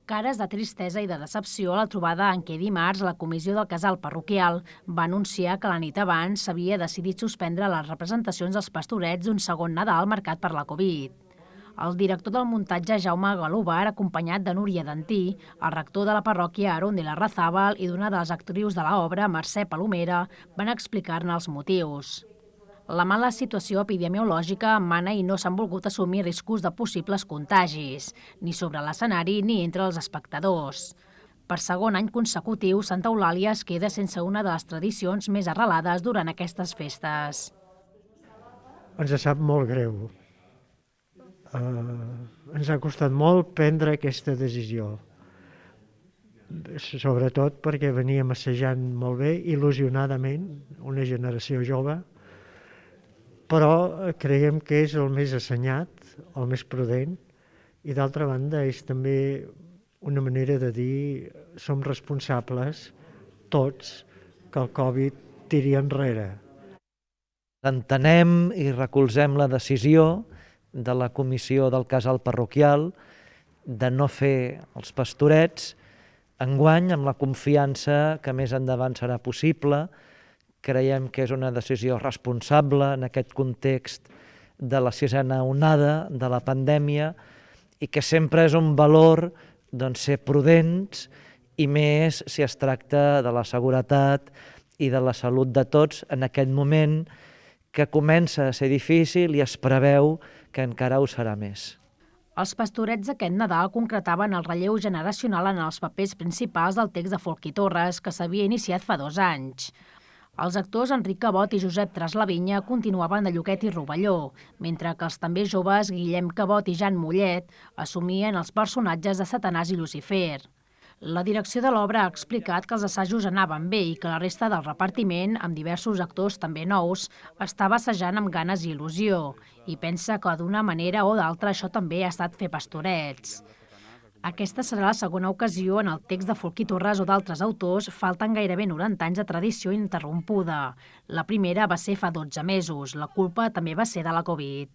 Cares de tristesa i de decepció a la trobada en què dimarts la comissió del casal parroquial va anunciar que la nit abans s'havia decidit suspendre les representacions dels Pastorets d'un segon Nadal marcat per la Covid. El director del muntatge, Jaume Galúvar, acompanyat de Núria Dantí, el rector de la parròquia, Aaron de la Razábal, i d'una de les actrius de l'obra, Mercè Palomera, van explicar-ne els motius. La mala situació epidemiològica mana i no s'han volgut assumir riscos de possibles contagis, ni sobre l'escenari ni entre els espectadors. Per segon any consecutiu, Santa Eulàlia es queda sense una de les tradicions més arrelades durant aquestes festes. Ens sap molt greu. Ens ha costat molt prendre aquesta decisió, sobretot perquè veníem assajant molt bé, il·lusionadament, una generació jove, però creiem que és el més assenyat, el més prudent, i d'altra banda és també una manera de dir som responsables tots que el Covid tiri enrere. Entenem i recolzem la decisió de la comissió del casal parroquial de no fer els pastorets enguany, amb la confiança que més endavant serà possible. Creiem que és una decisió responsable en aquest context de la sisena onada de la pandèmia i que sempre és un valor ser prudents i més si es tracta de la seguretat i de la salut de tots en aquest moment que comença a ser difícil i es preveu que encara ho serà més. Els Pastorets d'aquest Nadal concretaven el relleu generacional en els papers principals del text de Folch i Torres, que s'havia iniciat fa 2 anys. Els actors Enric Cabot i Josep Traslavinya continuaven de Lloquet i Rovelló, mentre que els també joves Guillem Cabot i Jan Mollet assumien els personatges de Satanàs i Lucifer. La direcció de l'obra ha explicat que els assajos anaven bé i que la resta del repartiment, amb diversos actors també nous, estava assajant amb ganes i il·lusió, i pensa que d'una manera o d'altra això també ha estat fer pastorets. Aquesta serà la segona ocasió en el text de Folch i Torres o d'altres autors falten gairebé 90 anys de tradició ininterrompuda. La primera va ser fa 12 mesos, la culpa també va ser de la Covid.